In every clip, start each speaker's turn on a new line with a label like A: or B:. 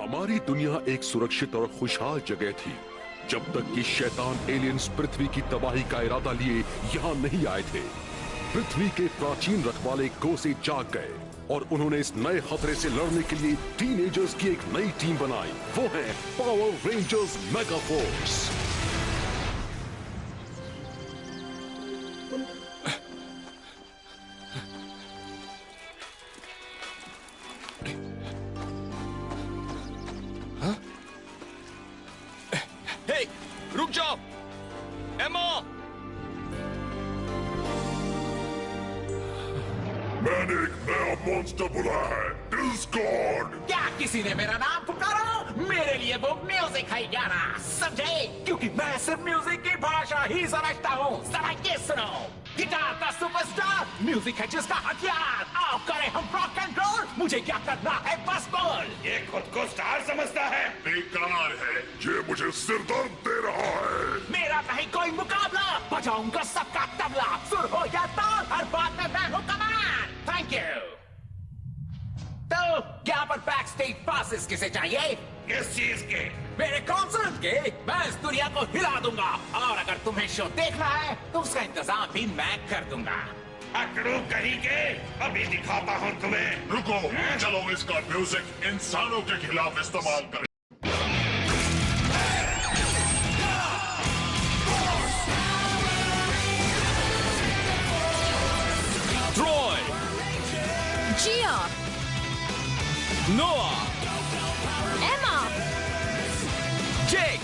A: हमारी दुनिया एक सुरक्षित और खुशहाल जगह थी जब तक कि शैतान एलियंस पृथ्वी की तबाही का इरादा लिए यहाँ नहीं आए थे। पृथ्वी के प्राचीन रखवाले कोसे जाग गए और उन्होंने इस नए खतरे से लड़ने के लिए टीनेजर्स की एक नई टीम बनाई। वो है पावर रेंजर्स मेगा फोर्स।
B: रुक जाओ एमा।
A: मैंने एक नया मॉन्स्टर बुलाया है, डिस्कॉर्ड।
C: क्या किसी ने मेरा नाम पुकारा? मेरे लिए वो म्यूजिक है गाना, समझे? क्योंकि मैं सिर्फ म्यूजिक की भाषा ही समझता हूँ। जरा ये सुनो, गिटार का सुपरस्टार, म्यूजिक है जिसका हथियार। आओ करें हम रॉक एंड रोल, मुझे क्या करना है बस बोल।
D: ये खुद को स्टार समझता है,
A: बेकार है, ये मुझे सिर दर्द दे रहा है।
C: मेरा नहीं कोई मुकाबला, बजाऊंगा सबका तबला, सुर हो या ताल, हर बात में मैं हूँ कमान। Thank you. तो क्या पर बैक स्टेज पासेस किसे चाहिए?
D: किस चीज के?
C: मेरे कॉन्सर्ट के। मैं इस दुनिया को हिला दूंगा और अगर तुम्हें शो देखना है तो उसका इंतजाम भी मैं कर दूंगा।
D: अकड़ू कहीं के, अभी दिखाता हूँ तुम्हें।
A: रुको, चलो इसका म्यूजिक इंसानों के खिलाफ इस्तेमाल करें।
B: ट्रॉय,
E: जिया,
B: नोआ,
E: एमा,
B: जेक,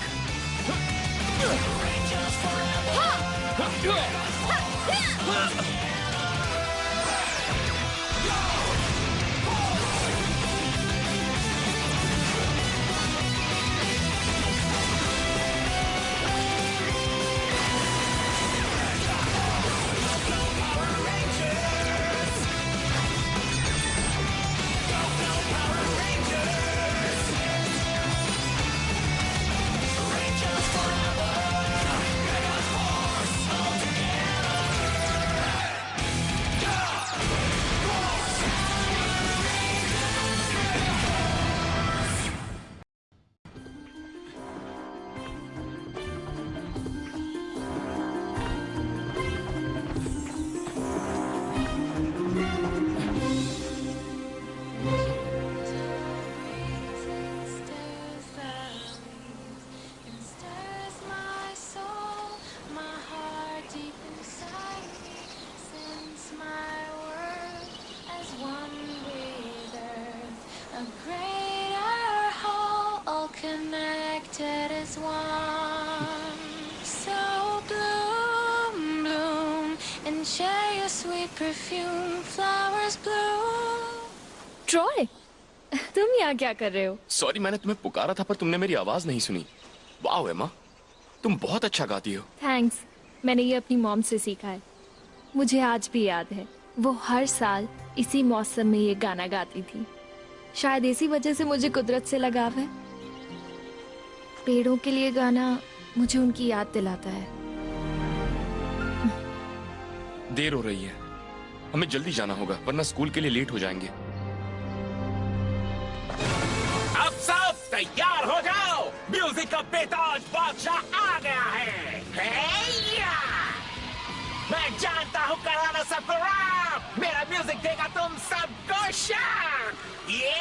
F: connected as one. So bloom, bloom, and share your sweet perfume. Flowers bloom.
E: Troy, तुम यहाँ क्या कर रहे हो?
B: सॉरी, मैंने तुम्हें पुकारा था पर तुमने मेरी आवाज नहीं सुनी। वाह एमा, तुम बहुत अच्छा गाती हो।
E: थैंक्स, मैंने ये अपनी मॉम से सीखा है। मुझे आज भी याद है, वो हर साल इसी मौसम में ये गाना गाती थी। शायद इसी वजह से मुझे कुदरत से लगाव है। पेड़ों के लिए गाना मुझे उनकी याद दिलाता है।
B: देर हो रही है, हमें जल्दी जाना होगा वरना स्कूल के लिए लेट हो जाएंगे।
C: अब सब तैयार हो जाओ, म्यूजिक का बेताज बादशाह आ गया है। हेया! मैं जानता हूँ कराना सबको रॉक। मेरा म्यूजिक देगा तुम सबको शॉक।
E: ये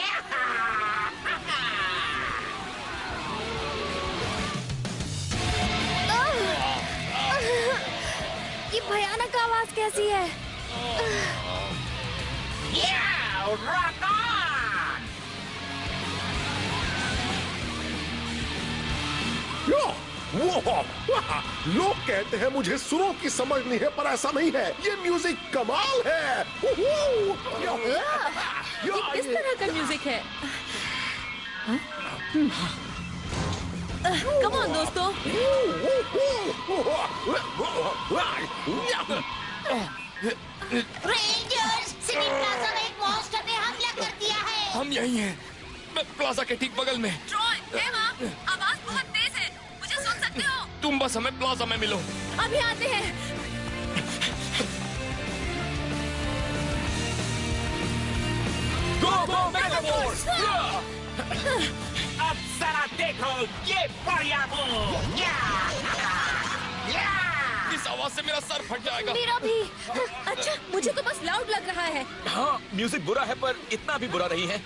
E: भयानक आवाज कैसी है?
C: Rock on!
A: लोग कहते हैं मुझे सुरों की समझ नहीं है, पर ऐसा नहीं है। ये म्यूजिक कमाल है।
E: ये किस तरह का म्यूजिक है? कम ऑन दोस्तों।
G: रेंजर्स, सिटी प्लाजा में एक मॉन्स्टर ने हमला कर दिया है।
B: हम यही हैं, प्लाजा के ठीक बगल में।
E: ट्रॉय, एमा, आवाज बहुत तेज है, मुझे सुन सकते हो?
B: तुम बस हमें प्लाजा में मिलो।
E: अभी आते हैं।
C: गो गो मेगा फोर्स! ये बढ़िया मूव।
B: इस आवाज से मेरा सर फट जाएगा।
E: मेरा भी।
H: अच्छा, मुझे तो बस लाउड लग रहा है।
C: हाँ, म्यूजिक बुरा है पर इतना भी बुरा नहीं है।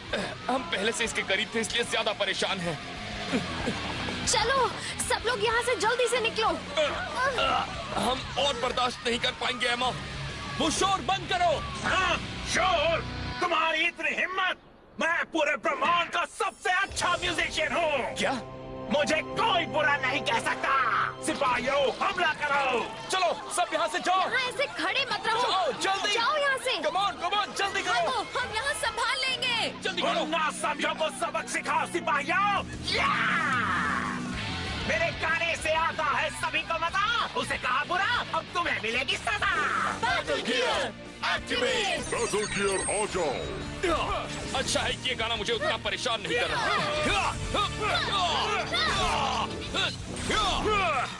B: हम पहले से इसके करीब थे इसलिए ज्यादा परेशान हैं।
E: चलो सब लोग यहाँ से जल्दी से निकलो।
B: हम और बर्दाश्त नहीं कर पाएंगे एमा।
C: वो शोर बंद करो। हाँ, शोर? तुम्हारी इतनी हिम्मत? मैं पूरे ब्रह्मांड का सबसे अच्छा म्यूजिशियन हूँ।
B: क्या?
C: मुझे कोई बुरा नहीं कह सकता। सिपाहियों, हमला करो। चलो सब यहाँ से जाओ।
E: यहाँ ऐसे खड़े मत रहो।
C: जाओ जल्दी।
E: जाओ यहाँ से।
C: कमॉन कमॉन, जल्दी करो।
H: हम यहाँ संभाल लेंगे।
C: जल्दी करो। ना समझो को सबक सिखाओ सिपाहियों। मेरे गाने से आता है सभी को मजा। उसे कहा बुरा, अब तुम्हें मिलेगी सजा।
H: Battle gear activate.
A: Battle gear आ जाओ।
B: अच्छा है कि ये गाना मुझे उतना परेशान नहीं कर रहा।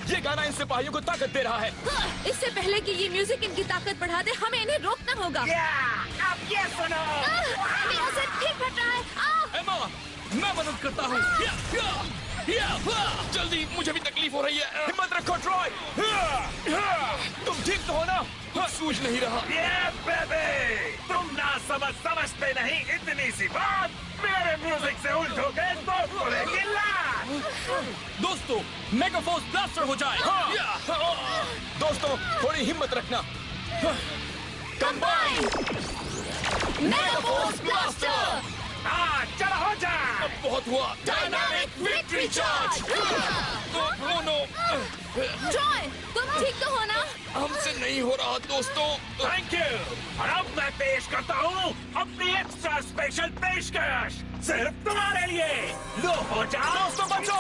C: ये गाना इन सिपाहियों को ताकत दे रहा है।
H: इससे पहले कि ये म्यूजिक इनकी ताकत बढ़ा दे, हमें इन्हें रोकना होगा।
C: अब ये सुनो।
E: मेरा सर फिर फट रहा है।
C: एमा, मैं मदद करता हूँ।
B: जल्दी, मुझे भी तकलीफ हो रही है।
C: हिम्मत रखो ट्रॉय। तुम ठीक तो हो ना?
B: सूझ नहीं रहा।
C: ये बेबी, तुम ना समझते नहीं इतनी सी बात मेरे म्यूजिक से उलझोगे तो खुलेगी लात। दोस्तों, मेगाफोर्स ब्लास्टर हो जाए। दोस्तों, थोड़ी हिम्मत रखना। Combine
H: megaforce blaster.
C: हाँ, चलो हो जा।
B: अब बहुत हुआ।
H: Dynamic victory charge. ट्रॉय, तुम ठीक तो हो ना?
B: हमसे नहीं हो रहा दोस्तों।
C: Thank you. और अब मैं पेश करता हूँ अपनी एक्स्ट्रा स्पेशल पेशकश सिर्फ तुम्हारे लिए। लो हो जाओ तो बचो।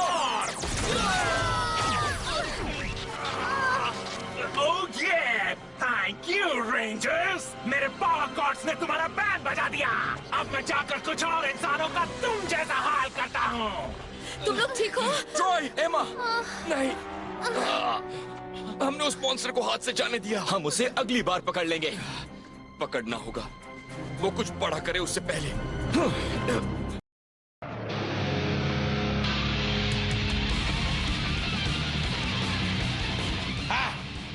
C: ओह ये, थैंक यू रेंजर्स। मेरे पावर कॉर्ड्स ने तुम्हारा बैंड बजा दिया। अब मैं जाकर कुछ और इंसानों का तुम जैसा हाल करता हूँ।
H: तुम लोग ठीक हो?
C: ट्रॉय, एमा,
B: नहीं, हमने उस मॉन्स्टर को हाथ से जाने दिया।
C: हम उसे अगली बार पकड़ लेंगे।
B: पकड़ना होगा। वो कुछ बड़ा करे उससे पहले।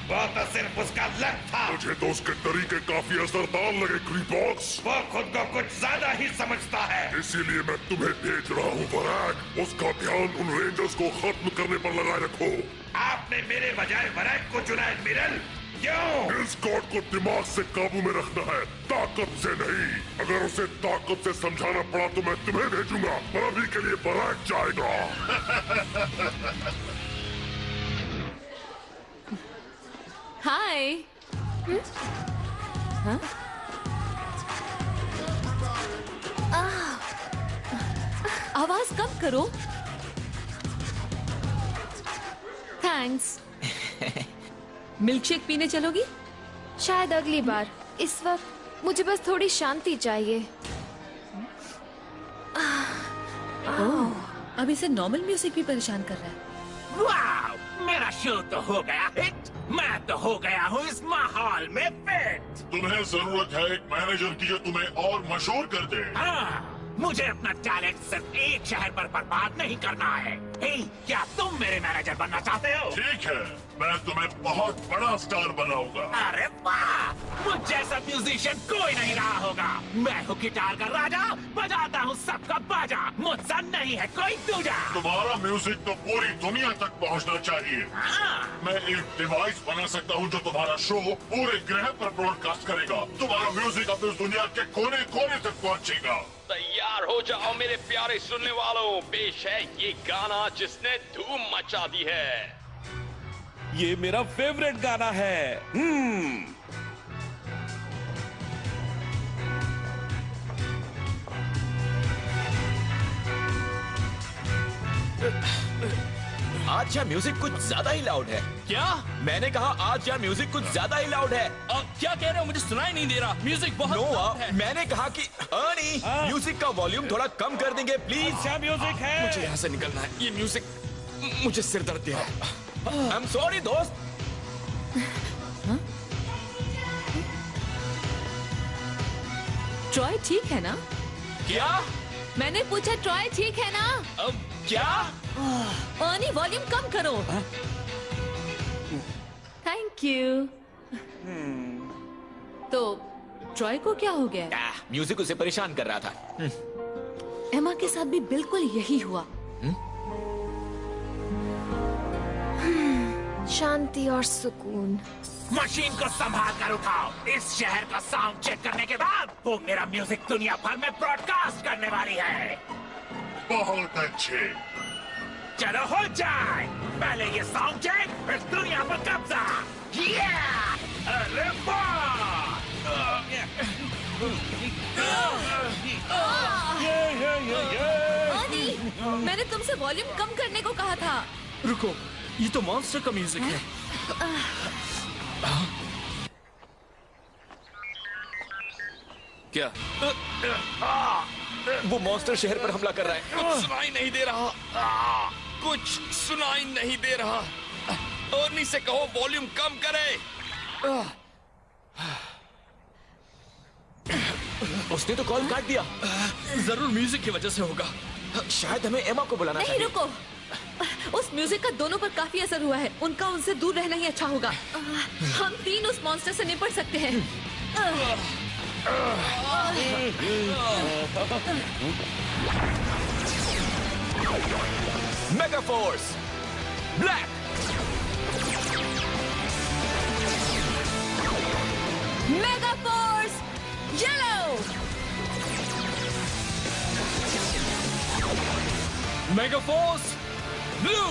D: वो तो सिर्फ उसका लक था।
A: मुझे तो उसके तरीके काफी असरदार लगे क्रीपॉक्स।
D: वो खुद को कुछ ज्यादा ही समझता है।
A: इसीलिए मैं तुम्हें भेज रहा हूँ वरैक। उसका ध्यान उन रेंजर्स को खत्म करने पर लगाए रखो।
D: आपने मेरे बजाय वरैक को चुना एडमिरल, क्यों?
A: इस गॉड को दिमाग से काबू में रखना है, ताकत से नहीं। अगर उसे ताकत से समझाना पड़ा तो मैं तुम्हें भेजूंगा, पर अभी के लिए वरैक जाएगा।
H: हाय। हाँ? आवाज कम करो।
E: थैंक्स।
H: मिल्कशेक पीने चलोगी?
E: शायद अगली बार। इस वक्त मुझे बस थोड़ी शांति चाहिए।
H: अब इसे नॉर्मल म्यूजिक भी परेशान कर रहा है।
C: वाह, मेरा शो तो हो गया हिट। मैं तो हो गया हूँ इस माहौल में फिट।
A: तुम्हें जरूरत है एक मैनेजर की जो तुम्हें और मशहूर कर दे।
C: हाँ, मुझे अपना टैलेंट सिर्फ एक शहर पर बर्बाद नहीं करना है। हे, क्या तुम मेरे मैनेजर बनना चाहते हो?
A: ठीक है, मैं तुम्हें बहुत बड़ा स्टार बनाऊंगा।
C: अरे वाह, मुझ जैसा म्यूजिशियन कोई नहीं रहा होगा। मैं हूँ गिटार का राजा, बजाता हूँ सबका बाजा। मुझसा नहीं है कोई दूजा।
A: तुम्हारा म्यूजिक तो पूरी दुनिया तक पहुंचना चाहिए।
C: हाँ,
A: मैं एक डिवाइस बना सकता हूं जो तुम्हारा शो पूरे ग्रह पर ब्रॉडकास्ट करेगा। तुम्हारा म्यूजिक अब इस दुनिया के कोने कोने तक पहुंचेगा।
B: तैयार हो जाओ मेरे प्यारे सुनने वालों। पेश है ये गाना जिसने धूम मचा दी है।
C: ये मेरा फेवरेट गाना है। आज या म्यूजिक कुछ ज्यादा ही लाउड है।
B: क्या?
C: मैंने कहा आज या म्यूजिक कुछ ज्यादा ही लाउड है।
B: क्या कह रहे हो? मुझे सुनाई नहीं दे रहा। म्यूजिक बहुत
C: नो,
B: लाउड है।
C: मैंने कहा कि अर्नी, म्यूजिक का वॉल्यूम थोड़ा कम कर देंगे प्लीज। क्या म्यूजिक है?
B: मुझे यहाँ से निकलना है। ये म्यूजिक मुझे सिर दर्द दे रहा है।
C: आई एम सॉरी दोस्त।
H: ट्रॉय ठीक है ना?
C: क्या?
H: मैंने पूछा ट्रॉय ठीक है ना?
C: क्या?
H: अर्नी वॉल्यूम कम करो। Thank you. तो ट्रॉय को क्या हो गया?
C: म्यूजिक उसे परेशान कर रहा था।
H: एमा के साथ भी बिल्कुल यही हुआ।
E: शांति और सुकून।
C: मशीन को संभाल कर उठाओ। इस शहर का साउंड चेक करने के बाद वो मेरा म्यूजिक दुनिया भर में ब्रॉडकास्ट करने वाली है।
I: बहुत अच्छे।
C: चलो हो जाए, पहले ये साउंड चेक, फिर दुनिया पर कब्जा। अरे
H: अर्नी, मैंने तुमसे वॉल्यूम कम करने को कहा था।
J: रुको, ये तो मॉन्स्टर का म्यूजिक है।
B: क्या
C: वो मॉन्स्टर शहर पर हमला कर रहा है।
B: कुछ सुनाई नहीं दे रहा। कुछ सुनाई नहीं दे रहा। अर्नी से कहो वॉल्यूम कम करे।
C: उसने तो कॉल काट दिया।
J: जरूर म्यूजिक की वजह से होगा।
C: शायद हमें एमा को बुलाना
H: नहीं,
C: चाहिए।
H: रुको। उस म्यूजिक का दोनों पर काफी असर हुआ है। उनका उनसे दूर रहना ही अच्छा होगा। हम तीन उस मॉन्स्टर से निपट सकते हैं।
C: Mega force black,
H: mega force yellow,
J: mega force blue.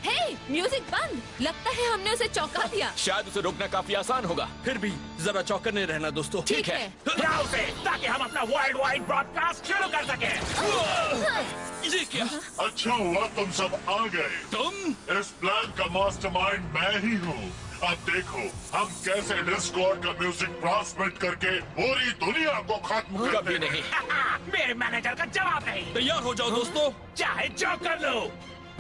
H: Hey, music बंद। लगता है हमने उसे चौंका दिया।
C: शायद उसे रोकना काफी आसान होगा।
J: फिर भी जरा चौकन्ने रहना दोस्तों।
C: ठीक है। बुलाओ उसे, ताकि हम अपना वर्ल्ड वाइड ब्रॉडकास्ट शुरू कर सके।
J: ये क्या?
I: अच्छा हुआ तुम सब आ गए।
J: तुम?
I: इस प्लान का मास्टरमाइंड मैं ही हूँ। अब देखो हम कैसे डिस्कॉर्ड का म्यूजिक ट्रांसमिट करके पूरी दुनिया को खत्म करते
C: कभी नहीं। मेरे मैनेजर का जवाब नहीं।
J: तैयार हो जाओ दोस्तों।
C: चाहे जो कर लो,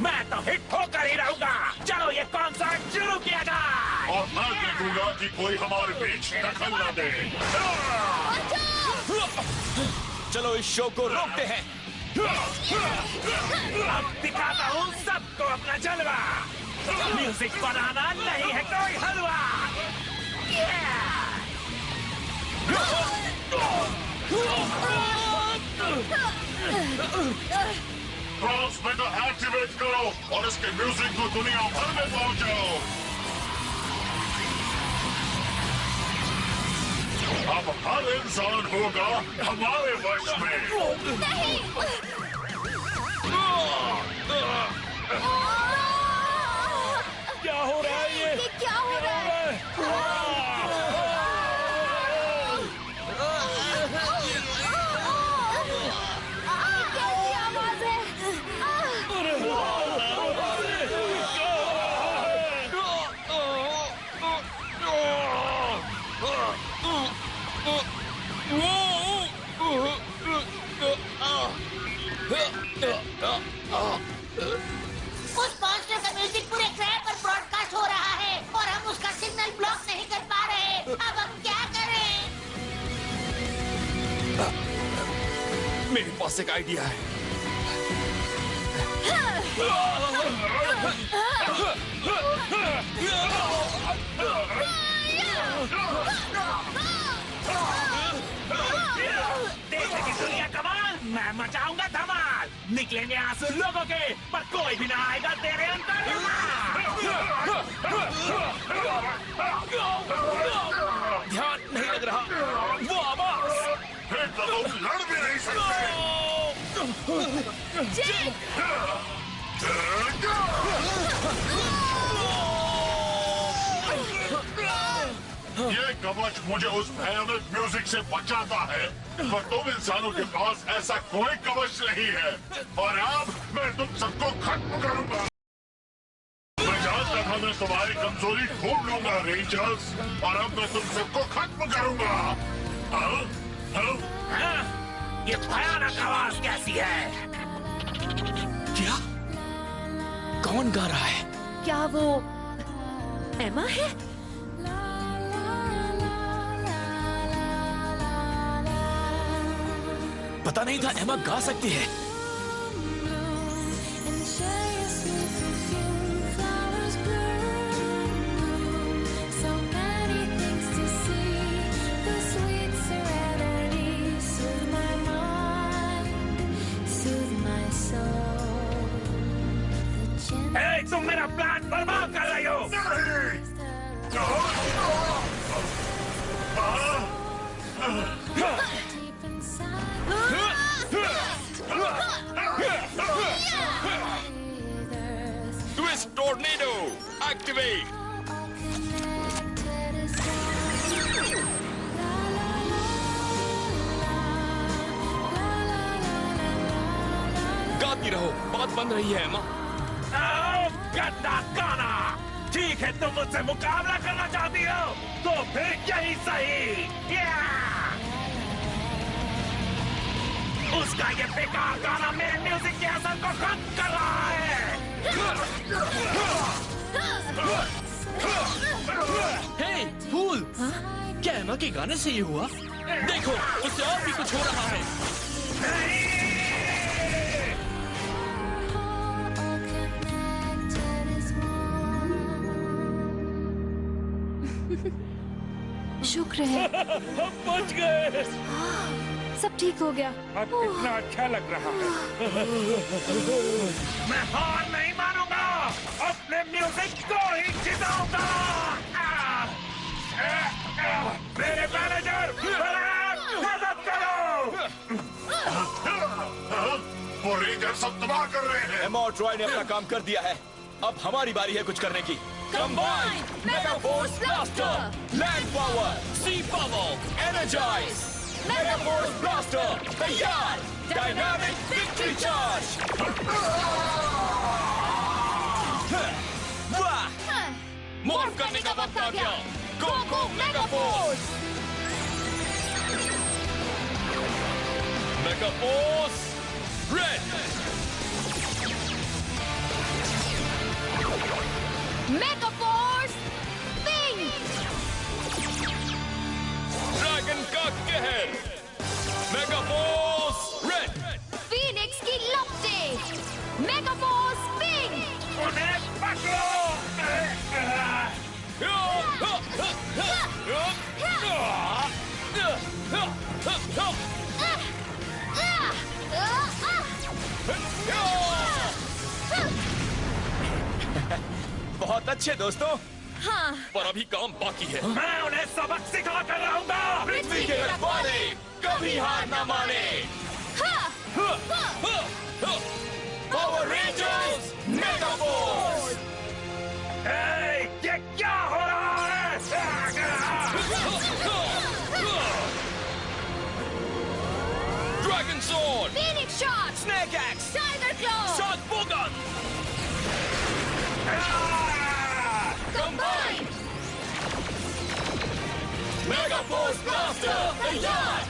C: मैं तो हिट होकर ही रहूंगा। चलो ये कॉन्सर्ट शुरू किया जाए।
I: और मैं देखूंगा कि कोई हमारे बीच दखल न दे।
C: चलो इस शो को रोकते हैं। अब दिखाता हूँ सबको अपना जलवा। म्यूजिक बनाना नहीं है कोई हलवा।
I: ट्रांसमीटर एक्टिवेट करो और इसके म्यूजिक को दुनिया भर में पहुंचाओ। अब हर इंसान होगा हमारे वश में।
C: क्या हो रहा है ये
H: क्या हो रहा है? कैसी आवाज है?
G: उस मॉन्स्टर का म्यूजिक पूरे शहर पर ब्रॉडकास्ट हो रहा है और हम उसका सिग्नल ब्लॉक नहीं कर पा रहे। अब हम क्या करें?
B: मेरे पास एक आइडिया है।
C: देखने की दुनिया कमाल, मैं मचाऊंगा धमाल। निकलेंगे आंसू लोगों के, पर कोई भी ना आएगा तेरे अंदर। ध्यान नहीं लग रहा। वो आवाज
I: फिर तो तुम लड़ भी नहीं सकते। ये कवच मुझे उस भयानक म्यूजिक से बचाता है, पर तुम इंसानों के पास ऐसा कोई कवच नहीं है। और अब मैं तुम सबको खत्म करूंगा। मैं जानता था मैं तुम्हारी कमजोरी ढूंढ लूंगा रेंजर्स, और अब मैं तुम सबको खत्म करूंगा।
C: ये भयानक आवाज कैसी है?
J: क्या? कौन गा रहा है?
H: क्या वो एमा है?
J: पता नहीं था एमा गा सकती है।
F: and share your sweet perfume. Flowers bloom, so many things to see. The sweet serenity soothe my mind, soothe my soul. The gentle
D: तुम मेरा प्लान बर्बाद कर रही हो।
F: deep inside.
B: Twist tornado activate.
F: All connected as one. La la la la la la la la.
J: गाती रहो, बात बन रही है एमा।
D: गंदा गाना। ठीक है, तुम मुझसे मुकाबला करना चाहती हो तो फिर यही सही। उसका ये बेकार गाना मेरे म्यूजिक के असर को खत्म कर रहा है।
J: हे फूल, क्या एमा के गाने से ये हुआ? देखो, उससे और भी कुछ हो रहा है।
F: All connected as one.
E: शुक्र है
D: हम बच गए।
E: सब ठीक हो गया।
D: अब कितना अच्छा लग रहा है। मैं हार नहीं मानूंगा, अपने म्यूजिक को ही जिताऊंगा। मेरे मैनेजर, मदद करो।
I: वो रेंजर सब तबाह कर रहे हैं।
J: एमा और ट्रॉय ने अपना काम कर दिया है। अब हमारी बारी है कुछ करने की। Combine mega force blaster, land power, sea power, energize, mega force blaster तैयार, डायनामिक विक्ट्री चार्ज। वाह, मॉर्फ करने का वक्त आ गया। Go go mega force, mega force red,
E: mega force pink,
J: dragon का कहर, मेगा फोर्स रेड,
E: फीनिक्स की लपटे, मेगा फोर्स पिंक,
D: उन्हें पकड़ो।
J: बहुत अच्छे दोस्तों,
H: हाँ,
J: पर अभी काम बाकी है।
D: मैं उन्हें सबक सिखा कर रहूंगा।
J: पृथ्वी के रखवाले कभी हार न माने। Power Rangers mega force.
D: ये क्या हो रहा है?
J: Dragon sword,
E: phoenix shot,
J: snake axe,
E: tiger claw,
J: shot बोगन,
E: कंबाइन,
J: मेगा फोर्स ब्लास्टर तैयार,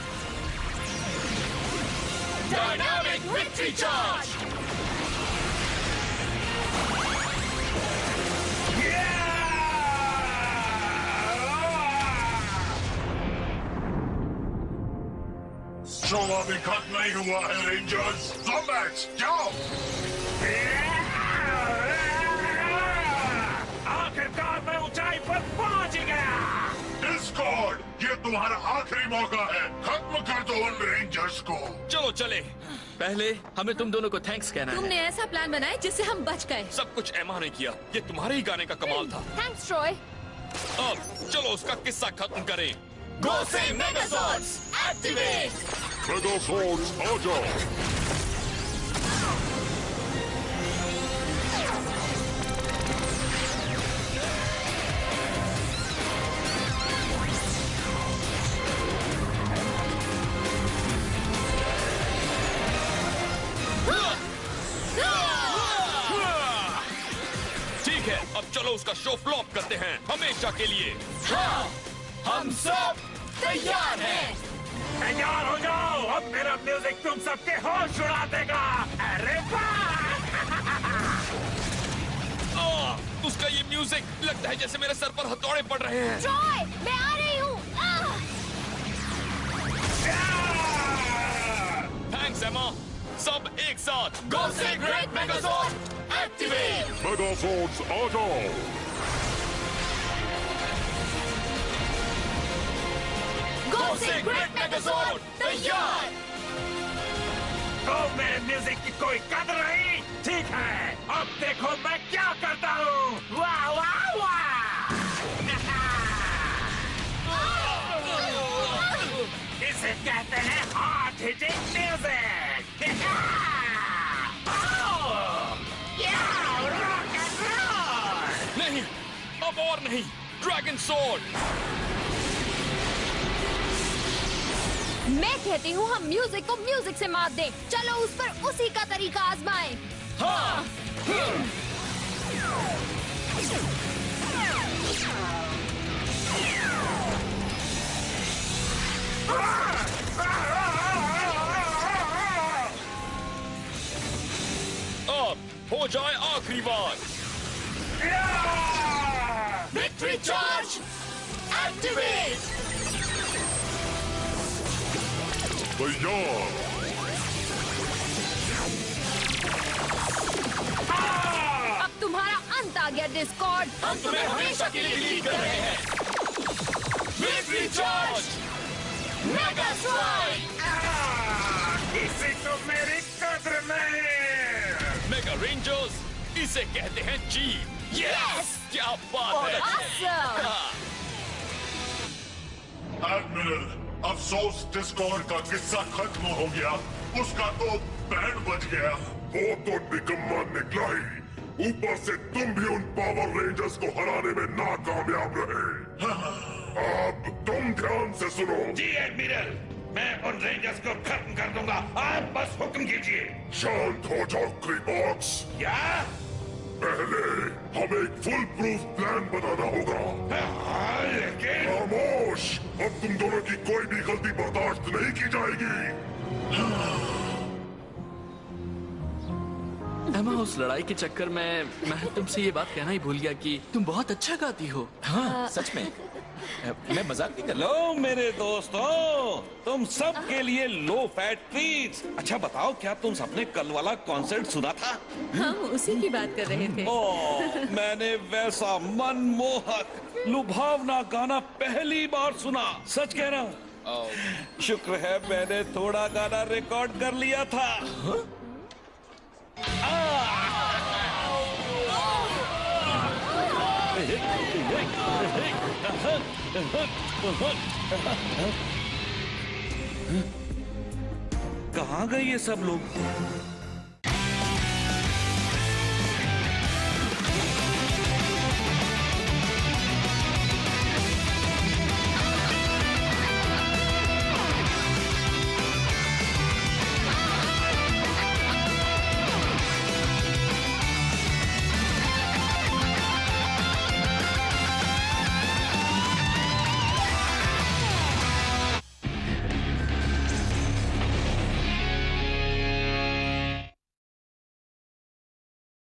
J: डायनामिक विक्ट्री चार्ज।
I: शो अभी खत्म नहीं हुआ है रेंजर्स। कॉम्बैट्स जाओ।
D: आखिरकार मैं ऊंचाई पर पहुंच गया।
I: डिस्कॉर्ड, ये तुम्हारा आखिरी मौका है। खत्म कर दो उन रेंजर्स को।
J: चलो चले। पहले हमें तुम दोनों को थैंक्स कहना है।
H: तुमने ऐसा प्लान बनाया जिससे हम बच गए।
J: सब कुछ एमा ने किया। ये तुम्हारे ही गाने का कमाल था।
E: Thanks Troy.
J: अब चलो उसका किस्सा खत्म करें। गो से मेगासॉर्ड्स एक्टिवेट।
I: मेगा फोर्स आ जाओ।
J: ठीक है, अब चलो उसका शो फ्लॉप करते हैं हमेशा के लिए। हाँ, हम सब तैयार हैं।
D: तैयार हो जाओ, अब मेरा म्यूजिक तुम सबके होश उड़ा देगा। अरे वाह!
J: उसका ये म्यूजिक लगता है जैसे मेरे सर पर हथौड़े पड़ रहे हैं।
E: ट्रॉय, मैं आ रही हूँ।
J: एमा, सब एक साथ गो से ग्रेट मेगाजोर्ड एक्टिवेट।
A: मेगाजोर्ड्स आ जाओ।
J: गो से ग्रेट मेगाजोर्ड तैयार।
D: तो मेरे म्यूजिक की कोई कदर नहीं? ठीक है, अब देखो मैं क्या करता हूँ। वाह वाह वाह! इसे कहते हैं heart hitting music. Rock and roll!
J: नहीं, अब और नहीं। Dragon sword.
E: मैं कहती हूँ हम म्यूजिक को म्यूजिक से मात दें। चलो उस पर उसी का तरीका आजमाएं।
J: हाँ। अब हो जाए आखिरी बार। Victory charge activate.
A: तैयार।
E: अब तुम्हारा अंत आ गया डिस्कॉर्ड।
J: हम तुम्हें हमेशा के लिए लीड कर रहे हैं। Victory charge mega strike.
D: इसी को मेरी कद्र नहीं।
J: मेगा रेंजर्स, इसे कहते हैं जीप। यस, क्या बात है।
E: Awesome!
J: हाँ।
I: एडमिरल, अफसोस डिस्कॉर्ड का किस्सा खत्म हो गया। उसका तो बैंड बच गया। वो तो निकम्मा निकला ही। ऊपर से तुम भी उन पावर रेंजर्स को हराने में नाकामयाब रहे। अब तुम ध्यान से सुनो।
D: जी एडमिरल, मैं उन रेंजर्स को खत्म कर दूंगा। आप बस हुक्म कीजिए।
I: शांत हो जाओ क्रीबॉक्स।
D: क्या?
I: पहले हमें एक फुल प्रूफ प्लान बनाना होगा।
D: लेकिन
I: खामोश! अब तुम दोनों की कोई भी गलती बर्दाश्त नहीं की जाएगी।
K: एमा, उस लड़ाई के चक्कर में मैं तुमसे ये बात कहना ही भूल गया कि तुम बहुत अच्छा गाती हो।
J: हाँ, सच में। मैं मजाक नहीं कर रहा।
D: लो मेरे दोस्तों, तुम सब के लिए लो फैट ट्रीट्स। अच्छा बताओ, क्या तुम सबने कल वाला कॉन्सर्ट सुना था?
H: हम उसी की बात कर रहे थे।
D: ओ, मैंने वैसा मनमोहक लुभावना गाना पहली बार सुना। सच कह रहा हूँ। शुक्र है मैंने थोड़ा गाना रिकॉर्ड कर लिया था। कहाँ गए ये सब लोग?